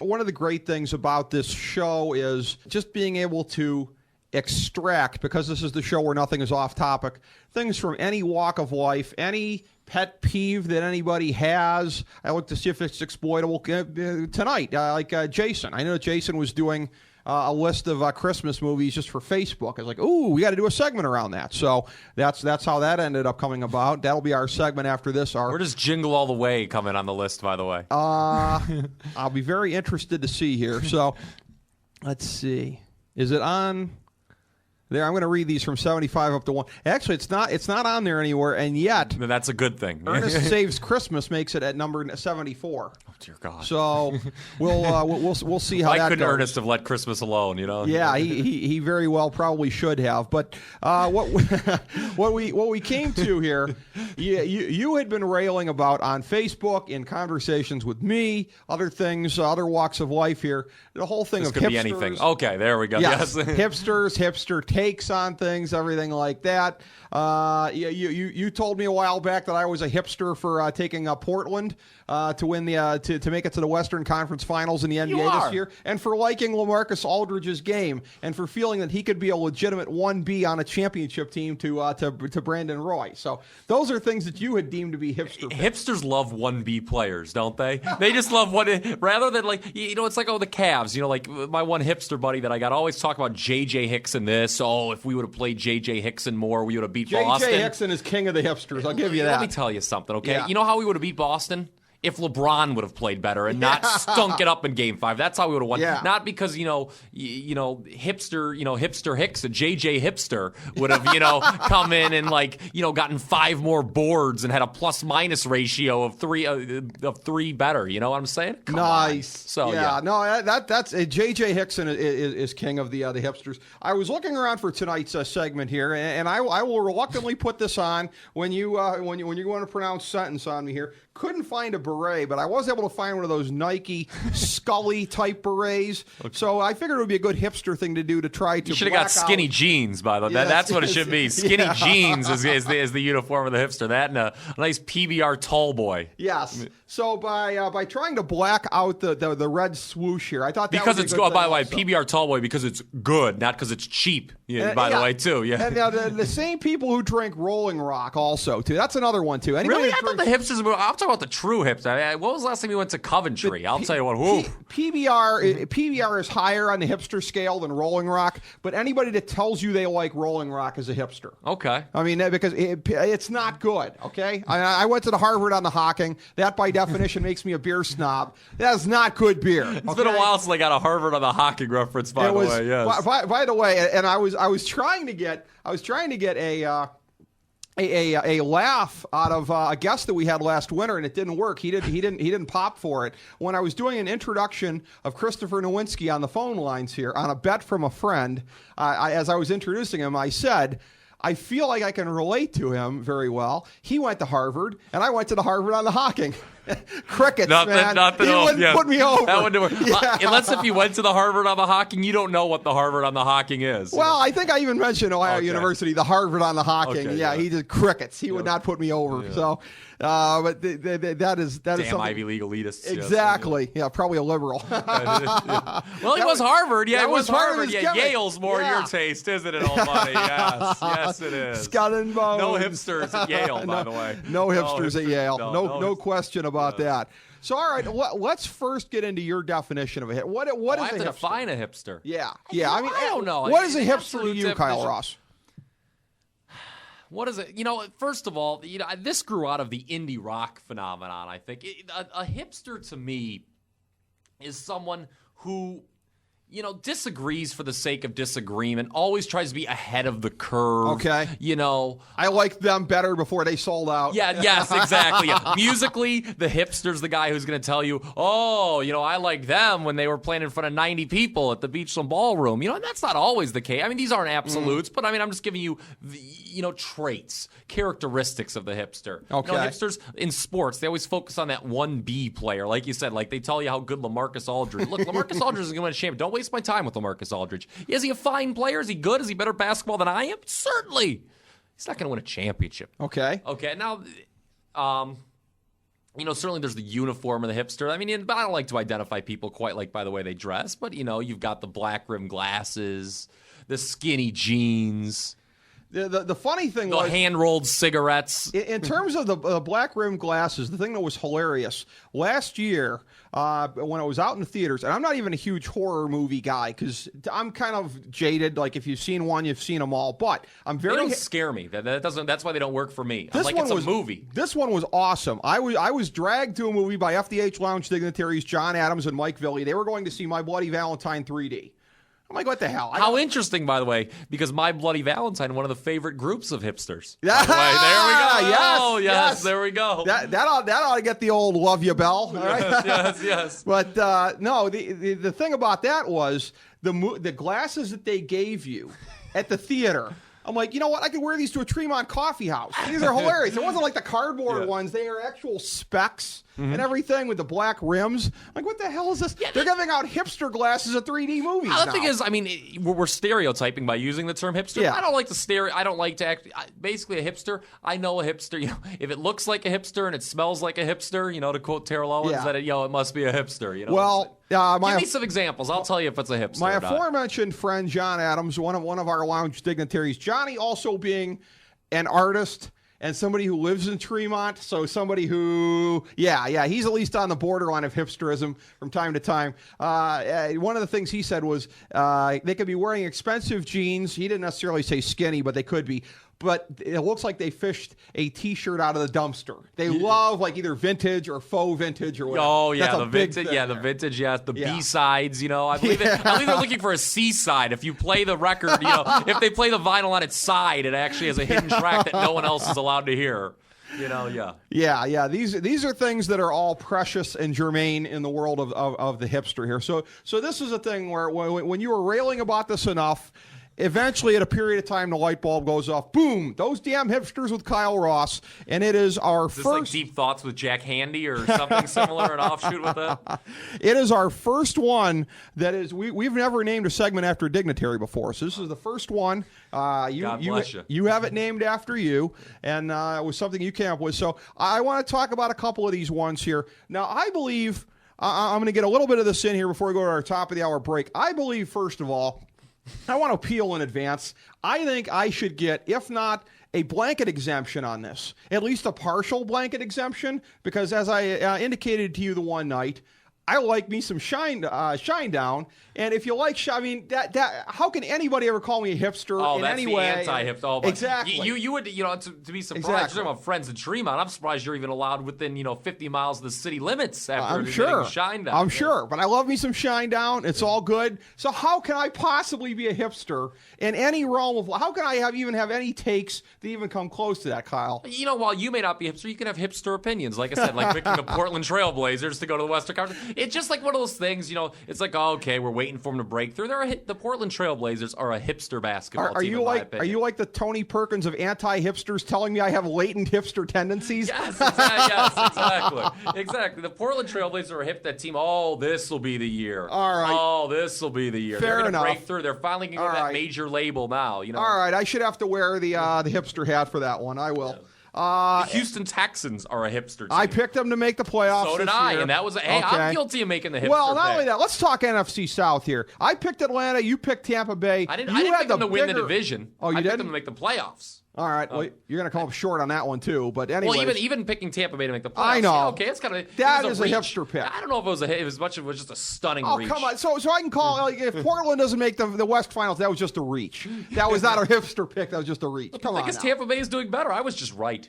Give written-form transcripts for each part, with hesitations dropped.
One of the great things about this show is just being able to extract, because this is the show where nothing is off topic, things from any walk of life, any pet peeve that anybody has. I look to see if it's exploitable tonight, like Jason. I know Jason was doing a list of Christmas movies just for Facebook. I was like, ooh, we got to do a segment around that. So that's how that ended up coming about. That'll be our segment after this. Where does Jingle All the Way come in on the list, by the way? I'll be very interested to see here. So let's see. Is it on there? I'm going to read these from 75 up to 1. Actually, it's not on there anywhere, and yet that's a good thing. Ernest Saves Christmas makes it at number 74. Oh dear God! So we'll see how Why that couldn't goes. Ernest have let Christmas alone? Yeah, he very well probably should have. But what we came to here, you had been railing about on Facebook in conversations with me, other things, other walks of life here. The whole thing this of could hipsters. be anything. Okay, there we go. Yes, Yes. hipster takes on things, everything like that. You told me a while back that I was a hipster for taking Portland to win the to make it to the Western Conference Finals in the NBA this year, and for liking LaMarcus Aldridge's game, and for feeling that he could be a legitimate 1B on a championship team to Brandon Roy. So those are things that you had deemed to be hipster. Hipsters love 1B players, don't they? They just love rather than it's like the Cavs. Like my one hipster buddy that I got always talk about J.J. Hickson this. Oh, if we would have played J.J. Hickson more, we would have beat Boston. J.J. Hickson is king of the hipsters. I'll give you that. Let me tell you something, okay? Yeah. You know how we would have beat Boston? If LeBron would have played better and not stunk it up in Game 5, that's how we would have won. Yeah. Not because hipster Hicks, a JJ hipster would have come in and gotten 5 more boards and had a plus minus ratio of 3 better. You know what I'm saying? Come nice. On. So no, that's JJ Hickson is king of the hipsters. I was looking around for tonight's segment here, and I will reluctantly put this on when you want to pronounce sentence on me here. Couldn't find a beret, but I was able to find one of those Nike Scully type berets. Okay. So I figured it would be a good hipster thing to do to try to. You should have got skinny jeans, by the way. Yes, that's what it should be. Skinny jeans is the uniform of the hipster. That and a nice PBR tall boy. Yes. So by trying to black out the red swoosh here, I thought that because was it's a good good. By the way, also. PBR tall boy because it's good, not because it's cheap. Yeah, by the way, too. Yeah. And the same people who drink Rolling Rock also too. That's another one too. Anybody really, I thought the hipsters. I'm talking about the true hipsters. What was the last time you went to Coventry? I'll tell you what. PBR is higher on the hipster scale than Rolling Rock, but anybody that tells you they like Rolling Rock is a hipster. Okay. I mean, because it's not good, okay? I went to the Harvard on the Hocking. That, by definition, makes me a beer snob. That is not good beer. It's been a while since I got a Harvard on the Hocking reference, by the way. Yes. By the way, and I was trying to get a laugh out of a guest that we had last winter, and it didn't work. He didn't pop for it. When I was doing an introduction of Christopher Nowinski on the phone lines here on a bet from a friend, as I was introducing him, I said, I feel like I can relate to him very well. He went to Harvard, and I went to the Harvard on the Hocking. Crickets, man. He wouldn't put me over. That wouldn't work. Yeah. Unless if you went to the Harvard on the Hocking, you don't know what the Harvard on the Hocking is. Well, I think I even mentioned Ohio University, the Harvard on the Hocking. Okay, he did crickets. He would not put me over. Yeah. So, but that is something. Ivy League elitists. Exactly. Yeah, probably a liberal. Well, he was Harvard. Yeah, it was Harvard. Yeah, Yale's more your taste, isn't it, old buddy? Yes, it is. Skull and bones. No hipsters at Yale, by the way. No hipsters at Yale. No question about that. So, all right, let's first get into your definition of a hipster. What is I have a to hipster? define a hipster. Yeah. I mean, I don't know. What is a hipster to you, Kyle Ross? What is it? First of all, this grew out of the indie rock phenomenon, I think. A hipster to me is someone who disagrees for the sake of disagreement, always tries to be ahead of the curve. Okay. I liked them better before they sold out. Yeah, yes, exactly. Yeah. Musically, the hipster's the guy who's going to tell you, I like them when they were playing in front of 90 people at the Beachland Ballroom. And that's not always the case. I mean, these aren't absolutes, but I'm just giving you, traits, characteristics of the hipster. Okay. Hipsters in sports, they always focus on that 1B player. Like you said, they tell you how good LaMarcus Aldridge. Look, LaMarcus Aldridge is going to win a championship. Don't waste my time with LaMarcus Aldridge. Is he a fine player? Is he good? Is he better basketball than I am? Certainly. He's not going to win a championship. Okay. Now, certainly there's the uniform of the hipster. I mean, but I don't like to identify people quite like by the way they dress. But, you've got the black rimmed glasses, the skinny jeans. The funny thing was... The hand-rolled cigarettes. In terms of the black rimmed glasses, the thing that was hilarious, last year when I was out in the theaters, and I'm not even a huge horror movie guy because I'm kind of jaded. Like, if you've seen one, you've seen them all. But I'm very... They don't scare me. That's why they don't work for me. It's a movie. This one was awesome. I was dragged to a movie by FDH Lounge dignitaries John Adams and Mike Villi. They were going to see My Bloody Valentine 3D. I'm like, what the hell? How interesting, by the way, because My Bloody Valentine, one of the favorite groups of hipsters. Yeah, there we go. Yes, oh, yes, there we go. That ought to get the old love you bell. All right? yes. But no, the thing about that was the glasses that they gave you at the theater. I'm like, you know what? I could wear these to a Tremont coffee house. These are hilarious. It wasn't like the cardboard ones. They are actual specs and everything with the black rims. Like, what the hell is this? Yeah, they're giving out hipster glasses at 3D movies now. The thing is, I mean, we're stereotyping by using the term hipster. Yeah. I don't like to act. Basically, a hipster, I know a hipster. If it looks like a hipster and it smells like a hipster, to quote Terrell Owens, that it must be a hipster. Well, give me some examples. I'll tell you if it's a hipster. My or not. aforementioned friend John Adams, one of our lounge dignitaries, Johnny also being an artist and somebody who lives in Tremont, so somebody who, he's at least on the borderline of hipsterism from time to time. One of the things he said was they could be wearing expensive jeans. He didn't necessarily say skinny, but they could be. But it looks like they fished a T-shirt out of the dumpster. They love like either vintage or faux vintage or whatever. Oh yeah, the vintage. Yeah, the vintage. Yes, the B-sides. I believe they're looking for a C-side. If you play the record, if they play the vinyl on its side, it actually has a hidden track that no one else is allowed to hear. Yeah. These are things that are all precious and germane in the world of the hipster here. So this is a thing where when you were railing about this enough. Eventually, at a period of time, the light bulb goes off. Boom! Those damn hipsters with Kyle Ross, and it is our first. Is this like Deep Thoughts with Jack Handy or something similar, an offshoot with that? It is our first one that is. We've never named a segment after a dignitary before, so this is the first one. God bless you. You have it named after you, and it was something you came up with. So I want to talk about a couple of these ones here. Now, I believe I'm going to get a little bit of this in here before we go to our top of the hour break. I believe, first of all. I want to appeal in advance. I think I should get, if not a blanket exemption on this, at least a partial blanket exemption, because as I indicated to you the one night, I like me some shine down, and if you like, that how can anybody ever call me a hipster in any way? Anti-hipster. Oh, exactly. You would to be surprised. Exactly. You're talking about friends in Tremont. I'm surprised you're even allowed within 50 miles of the city limits after getting shine down. I'm sure, but I love me some shine down. It's all good. So how can I possibly be a hipster in any realm of? How can I even have any takes that even come close to that, Kyle? While you may not be a hipster, you can have hipster opinions. Like I said, like picking the Portland Trailblazers to go to the Western Conference. It's just like one of those things, it's like, okay, we're waiting for them to break through. The Portland Trailblazers are a hipster basketball team, in my opinion. Are you like the Tony Perkins of anti-hipsters telling me I have latent hipster tendencies? Yes, exactly. The Portland Trailblazers are a hip team. Oh, this will be the year. All right. Oh, this will be the year. Fair They're enough. Break through. They're finally going to get that major label now. All right, I should have to wear the hipster hat for that one. I will. Yeah. The Houston Texans are a hipster team. I picked them to make the playoffs. So did I, year. and that was I'm guilty of making the hipster. Well, not only that, let's talk NFC South here. I picked Atlanta. You picked Tampa Bay. I didn't pick them to win the division. Oh, you I didn't? picked them to make the playoffs. All right. Well, you're going to come up short on that one, too. But anyway. Well, even picking Tampa Bay to make the playoffs. I know. Yeah, okay, it's kind of that is a hipster pick. I don't know if it was as much of it was just a stunning reach. Oh, come on. So I can call, if Portland doesn't make the West Finals, that was just a reach. That was not a hipster pick. That was just a reach. Come on. I guess Tampa Bay is doing better. I was just right.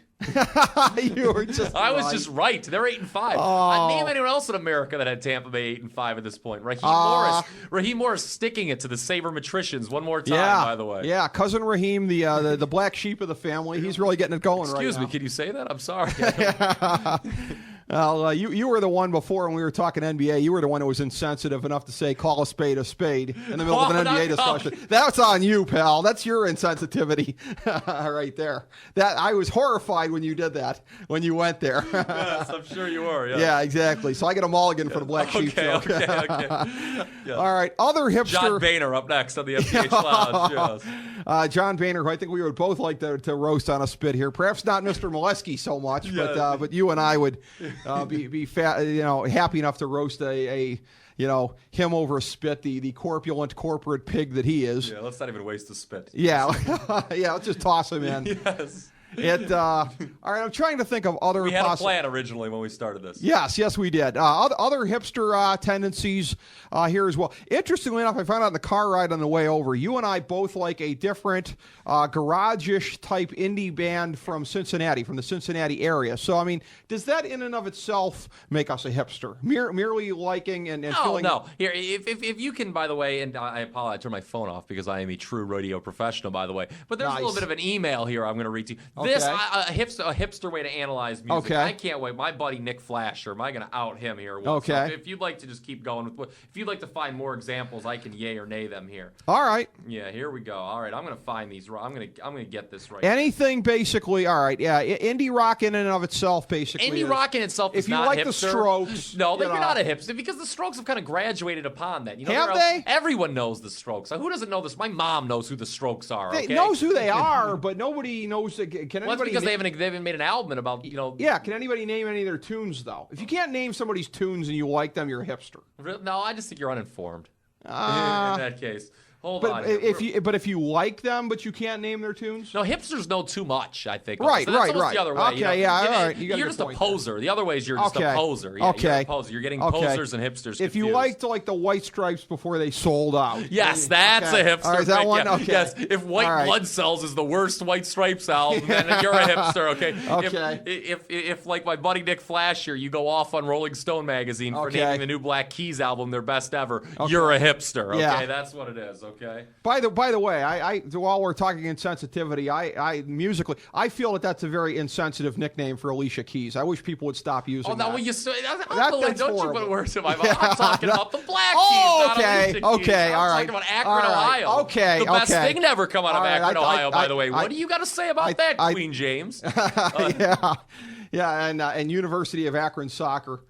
You were just I was just right. They're 8-5. Oh. Name anyone else in America that had Tampa Bay 8-5 at this point. Raheem Morris sticking it to the sabermetricians one more time, by the way. Yeah, cousin Raheem, the black sheep of the family. He's really getting it going right now. Excuse me, can you say that? I'm sorry. Well, you were the one before when we were talking NBA. You were the one who was insensitive enough to say call a spade in the middle of an NBA discussion. That's on you, pal. That's your insensitivity right there. That I was horrified when you did that, when you went there. Yes, I'm sure you were. Yeah, exactly. So I get a mulligan for the black sheep joke. Okay. Yeah. All right, other hipster. John Boehner up next on the FPH Lounge. Yes. John Boehner, who I think we would both like to roast on a spit here. Perhaps not Mr. Molesky so much, but you and I would be fat, happy enough to roast a him over a spit, the corpulent corporate pig that he is. Yeah, let's not even waste the spit. Yeah, yeah, let's just toss him in. Yes. All right, I'm trying to think of other. We had a plan originally when we started this. Yes, we did. Other hipster tendencies here as well. Interestingly enough, I found out in the car ride on the way over, you and I both like a different garage-ish type indie band from Cincinnati, from the Cincinnati area. So, I mean, does that in and of itself make us a hipster? Merely liking and feeling... No. Here, if you can, by the way, and I apologize, I turned my phone off because I am a true radio professional, by the way, but there's a little bit of an email here I'm going to read to you. Okay. This, a hipster way to analyze music. Okay. I can't wait. My buddy Nick Flasher, am I going to out him here? Okay. So if you'd like to just keep going with, if you'd like to find more examples, I can yay or nay them here. All right. Yeah, here we go. All right, I'm going to find these. I'm going to get this right. Anything basically. All right. Yeah, indie rock in and of itself basically. Indie rock in itself is if you not like hipster. the Strokes, no, you're not a hipster because the Strokes have kind of graduated upon that. Have they? Everyone knows the Strokes. Who doesn't know this? My mom knows who the Strokes are. Okay? Knows who they are, but nobody knows. Can anybody? Well, that's because they haven't made an album about Yeah, can anybody name any of their tunes though? If you can't name somebody's tunes and you like them, you're a hipster. No, I just think you're uninformed. In that case. Hold on. If you like them, but you can't name their tunes. No, hipsters know too much. I think. Right. So that's the other way. Okay. All right. You're just a poser. There. The other way is you're just a poser. Yeah, okay. You're a poser. You're getting posers and hipsters confused. If you liked like the White Stripes before they sold out. Yes, that's a hipster. All right, is that one? Okay. Yes. If White Blood Cells is the worst White Stripes album, then you're a hipster. Okay. Okay. If like my buddy Nick Flasher, you go off on Rolling Stone magazine for naming the new Black Keys album their best ever, you're a hipster. Okay. Yeah. That's what it is. Okay. By the way, I while we're talking insensitivity, I musically, I feel that's a very insensitive nickname for Alicia Keys. I wish people would stop using that. Oh, no, well, That's don't horrible. you put words in my mouth. I'm talking about the Black Keys, Oh, not Alicia Keys. okay, all right. I'm talking about Akron, All right, Ohio. okay, The best okay. thing never come out of All right, Akron, Ohio, by the way. I- What do you got to say about that, Queen James? And University of Akron soccer.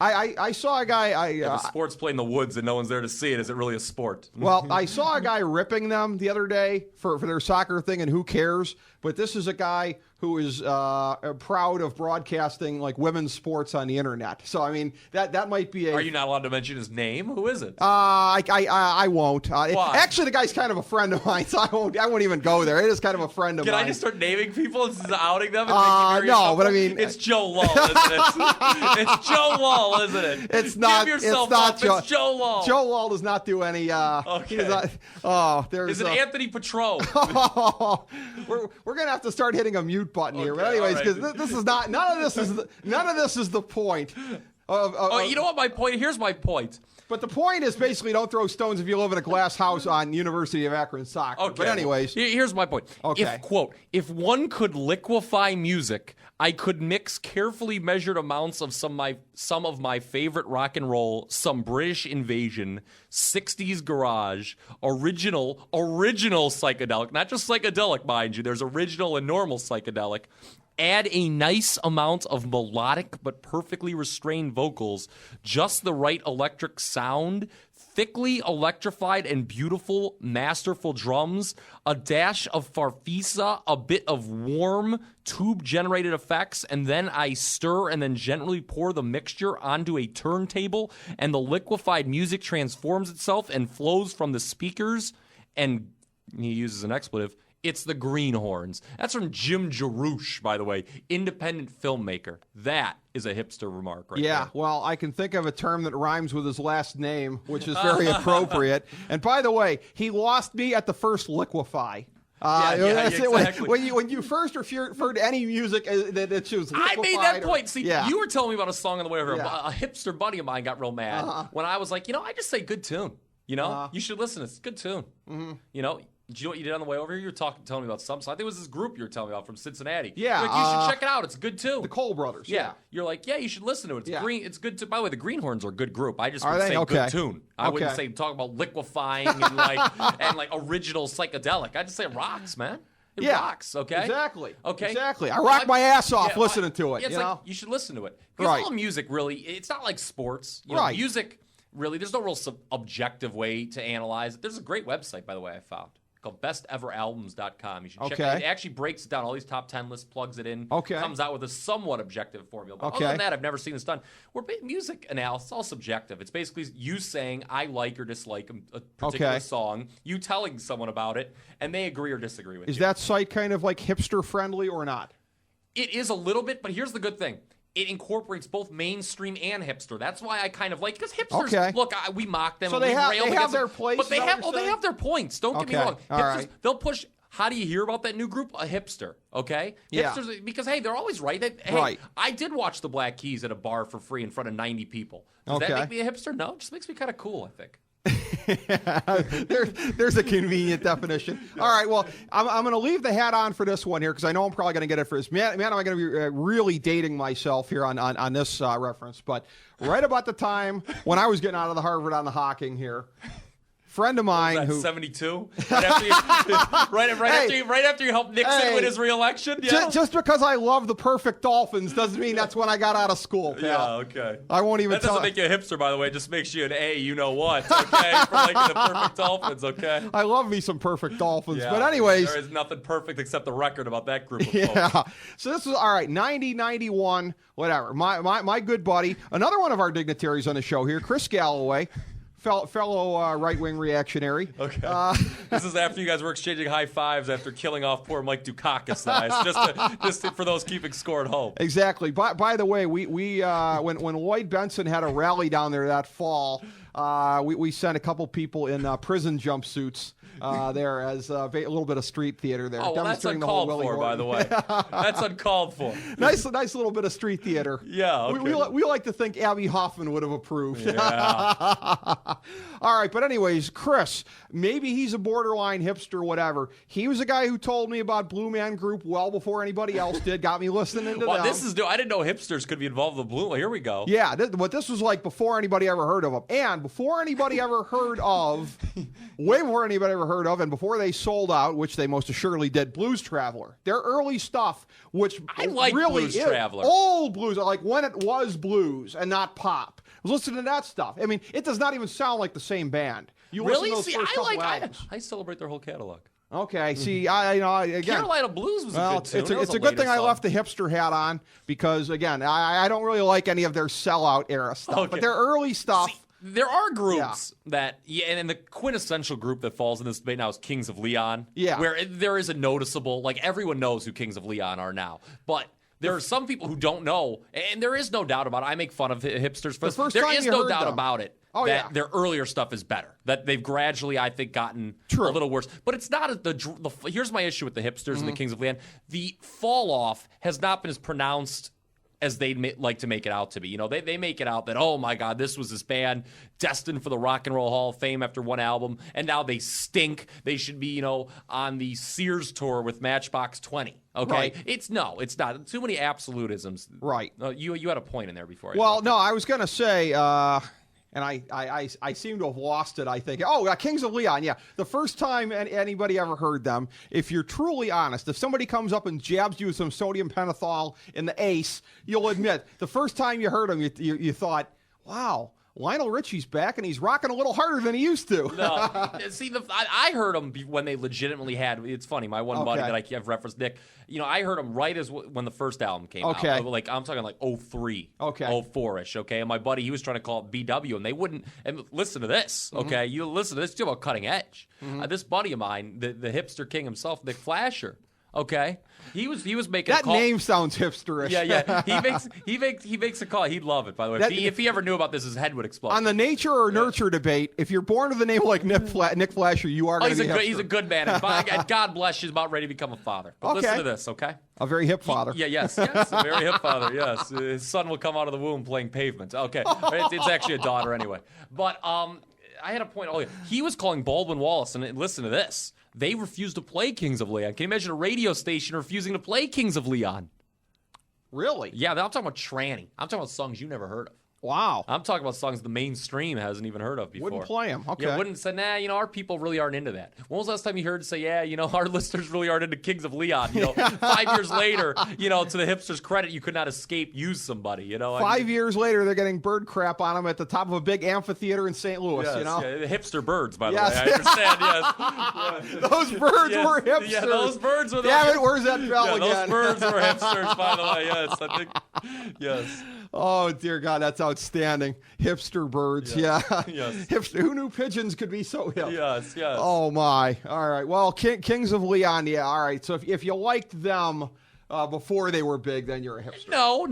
I saw a guy. If a sport's played in the woods and no one's there to see it, is it really a sport? Well, I saw a guy ripping them the other day for their soccer thing, and who cares? But this is a guy who is proud of broadcasting like women's sports on the internet. So I mean that might be a. Are you not allowed to mention his name? Who is it? I won't. Why? Actually, the guy's kind of a friend of mine, so I won't even go there. It is kind of a friend of Can mine. I just start naming people and outing them? No, but I mean, it's Joe Lull, isn't it? It's Joe Lull, isn't it? It's not. Give yourself it's not up. Joe. It's Joe Lull. Joe Lull does not do any. Okay. There's. Is it Anthony Petro? We're gonna have to start hitting a mute button here. But Okay, anyways, all because right. this is not. None of this is the point. You know what my point? Here's my point. But the point is basically don't throw stones if you live in a glass house on University of Akron soccer. Okay. But anyways. Here's my point. Okay. If one could liquefy music, I could mix carefully measured amounts of some of my favorite rock and roll, some British invasion, 60s garage, original psychedelic, not just psychedelic, mind you. There's original and normal psychedelic. Add a nice amount of melodic but perfectly restrained vocals, just the right electric sound, thickly electrified and beautiful, masterful drums, a dash of farfisa, a bit of warm tube-generated effects, and then I stir and then gently pour the mixture onto a turntable, and the liquefied music transforms itself and flows from the speakers, and he uses an expletive, it's the Greenhorns. That's from Jim Jarmusch, by the way, independent filmmaker. That is a hipster remark right there. Well, I can think of a term that rhymes with his last name, which is very appropriate. And by the way, he lost me at the first liquefy. Exactly. When you first referred to any music that it was liquefied. I made that point. See, yeah. You were telling me about a song on the way over. Yeah. A hipster buddy of mine got real mad when I was like, I just say good tune. You should listen. It's a good tune. Mm-hmm. Do you know what you did on the way over here? You were telling me about something. So I think it was this group you were telling me about from Cincinnati. Yeah. You're like, you should check it out. It's good too. The Cole brothers. Yeah. You're like, you should listen to it. It's green. It's good too. By the way, the Greenhorns are a good group. I just Are would they? say Okay. good tune. I Okay. wouldn't say talk about liquefying and like original psychedelic. I just say it rocks, man. It rocks. Okay. Exactly. Okay. Exactly. I rock my ass off listening to it. Yeah, it's you like, know? you should listen to it because Right. all music really. It's not like sports. Right. Music really. There's no real objective way to analyze it. There's a great website, by the way, I found. called besteveralbums.com. You should check Okay. it. It actually breaks it down. All these top 10 lists, plugs it in. Okay. Comes out with a somewhat objective formula. But Okay. other than that, I've never seen this done. Music analysis, it's all subjective. It's basically you saying, I like or dislike a particular Okay. song, you telling someone about it, and they agree or disagree with you. Is that site kind of like hipster friendly or not? It is a little bit, but here's the good thing. It incorporates both mainstream and hipster. That's why I kind of like, because hipsters, Okay. look, we mock them. So and they we have- rail they against have their them, place, but they is that have, what you're they have their points. Don't get me Okay. wrong. All Hipsters, right. they'll push. How do you hear about that new group? A hipster, okay? Yeah. Hipsters, because hey, they're always right. Hey, Right. I did watch the Black Keys at a bar for free in front of 90 people. Does Okay. that make me a hipster? No, it just makes me kind of cool, I think. There's a convenient definition. All right, well, I'm going to leave the hat on for this one here because I know I'm probably going to get it for this. Man, am I going to be really dating myself here on this reference? But right about the time when I was getting out of the Harvard on the Hawking here, friend of mine That who 72, right after you helped Nixon Hey. win his reelection. Yeah. just because I love the perfect Dolphins doesn't mean that's when I got out of school, pal. Yeah, okay. I won't even That doesn't tell. make you a hipster, by the way. It just makes you an A, you know what, okay? For liking the perfect Dolphins, okay? I love me some perfect Dolphins, Yeah, but anyways. there is nothing perfect except the record about that group of folks. Yeah. So this was all right. 90, 91, whatever. My good buddy, another one of our dignitaries on the show here, Chris Galloway, fellow right-wing reactionary. Okay. This is after you guys were exchanging high fives after killing off poor Mike Dukakis. Just for those keeping score at home. Exactly. By the way, we when Lloyd Benson had a rally down there that fall, we sent a couple people in prison jumpsuits there as a little bit of street theater there. Oh, well, that's demonstrating the whole uncalled Willie for, by the way. That's uncalled for. nice little bit of street theater. Yeah, okay. We like to think Abby Hoffman would have approved. Yeah. All right, but anyways, Chris, maybe he's a borderline hipster, whatever. He was a guy who told me about Blue Man Group well before anybody else did, got me listening to Well, them. this is new. I didn't know hipsters could be involved with Blue. Well, here we go. Yeah, but this was like before anybody ever heard of them. And before anybody ever heard of, way before anybody ever heard of, and before they sold out, which they most assuredly did, Blues Traveler. Their early stuff, which I like really Blues is Traveler. old blues, like when it was blues and not pop. I was listening to that stuff. I mean, it does not even sound like the same band. You listen Really? to those See, first couple albums. I celebrate their whole catalog. Okay, see, again. Carolina Blues was a Well, good tune. That was it's a good later thing I song. left the hipster hat on because, again, I don't really like any of their sellout era stuff. Okay. But their early stuff. See, there are groups that, and the quintessential group that falls in this debate now is Kings of Leon. Yeah. Where there is a noticeable, like everyone knows who Kings of Leon are now. But there are some people who don't know, and there is no doubt about it. I make fun of hipsters for this. first There time is you no heard doubt them. about it. Oh, that yeah. their earlier stuff is better. That they've gradually, I think, gotten True. a little worse. But it's not here's my issue with the hipsters Mm-hmm. and the Kings of Leon. The fall off has not been as pronounced as they'd like to make it out to be. You know, they make it out that, oh my God, this was this band destined for the Rock and Roll Hall of Fame after one album, and now they stink. They should be, on the Sears tour with Matchbox 20. Okay? Right. It's not. Too many absolutisms. Right. You had a point in there before. Well, no, I was going to say, and I seem to have lost it, I think. Oh, Kings of Leon, yeah. The first time anybody ever heard them, if you're truly honest, if somebody comes up and jabs you with some sodium pentothal in the ace, you'll admit, the first time you heard them, you thought, wow, Lionel Richie's back and he's rocking a little harder than he used to. No. See, I heard them when they legitimately had. It's funny. My one buddy Okay. that I've referenced, Nick. I heard them right as when the first album came Okay. out. Like I'm talking like 03, Okay. 04ish. Okay, and my buddy he was trying to call it BW, and they wouldn't. And listen to this. Okay, you listen to this. It's about cutting edge. This buddy of mine, the hipster king himself, Nick Flasher. Okay, he was making That a call. name sounds hipsterish. Yeah. He makes a call. He'd love it, by the way. If he ever knew about this, his head would explode. On the nature or nurture debate, if you're born with a name like Nick Flasher, you are going to be a hipster. He's a good man. And God bless, she's about ready to become a father. But Okay. listen to this, okay? A very hip father. Yes, a very hip father, yes. His son will come out of the womb playing pavement. Okay, it's actually a daughter anyway. But I had a point. Oh, he was calling Baldwin Wallace, and listen to this. They refused to play Kings of Leon. Can you imagine a radio station refusing to play Kings of Leon? Really? Yeah, I'm talking about tranny. I'm talking about songs you never heard of. Wow. I'm talking about songs the mainstream hasn't even heard of before. Wouldn't play them. Okay. Yeah, wouldn't say, nah, our people really aren't into that. When was the last time you heard say, yeah, our listeners really aren't into Kings of Leon? 5 years later, to the hipsters' credit, you could not escape use somebody, 5 years later, they're getting bird crap on them at the top of a big amphitheater in St. Louis, Yes, yeah, the hipster birds, by the way. Yes. I understand, yes. Those birds Yes. were hipsters. Yeah, those birds were Damn it, where's that bell again? Those birds were hipsters, by the way. Yes, I think. Yes. Oh, dear God, that's outstanding. Hipster birds, yeah. Yes. Hipster. Who knew pigeons could be so hip? Yes, yes. Oh, my. All right. Well, Kings of Leon, yeah, all right. So if you liked them before they were big, then you're a hipster. No.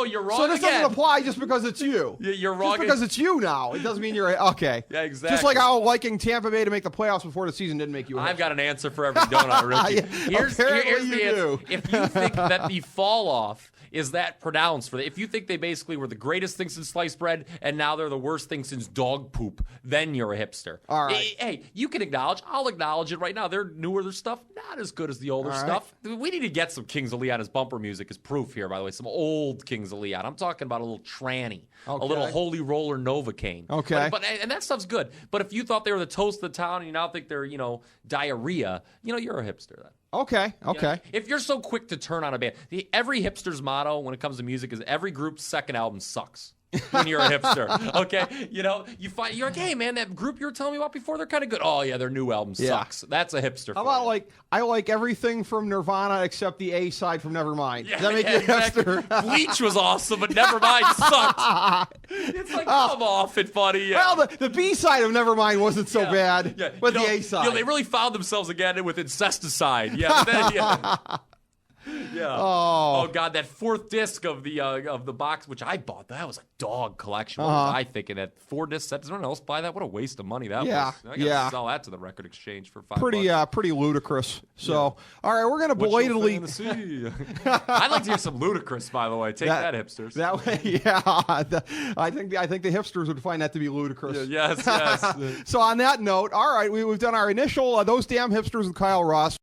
You're wrong. So this again. doesn't apply just because it's you. You're wrong. Just because it's you now, it doesn't mean you're okay. Yeah, exactly. Just like how liking Tampa Bay to make the playoffs before the season didn't make you a hipster. I've got an answer for everything, don't I, Ricky? Here's Apparently the you answer. do. If you think that the fall off is that pronounced for if you think they basically were the greatest thing since sliced bread and now they're the worst thing since dog poop, then you're a hipster. All right. Hey, you can acknowledge. I'll acknowledge it right now. Their newer stuff not as good as the older stuff. We need to get some Kings of Leon as bumper music as proof here. By the way, some old Kings of Leon. I'm talking about a little tranny, a little Holy Roller Novocaine. Okay. But and that stuff's good. But if you thought they were the toast of the town and you now think they're diarrhea, you're a hipster then. Okay. If you're so quick to turn on a band, every hipster's motto when it comes to music is every group's second album sucks. When you're a hipster, okay, you find you're like, hey man, that group you were telling me about before, they're kind of good. Oh yeah, their new album sucks. That's a hipster. How about I like everything from Nirvana except the A side from Nevermind. Does that make you a exactly. hipster? Bleach was awesome, but Nevermind sucked. It's like come off it, buddy. Yeah. Well, the B side of Nevermind wasn't so bad, but the A side. They really found themselves again with Incesticide. Yeah, but then, yeah. Oh God, that fourth disc of the box, which I bought, that was a dog collection. What was I thinking? That 4 disc set? Does anyone else buy that? What a waste of money that was. I gotta sell that to the record exchange for $5. Pretty ludicrous. So, all right, we're gonna belatedly. I'd like to hear some ludicrous, by the way. Take that hipsters. That way, yeah. I think the hipsters would find that to be ludicrous. Yes. So on that note, all right, we've done our initial those damn hipsters with Kyle Ross.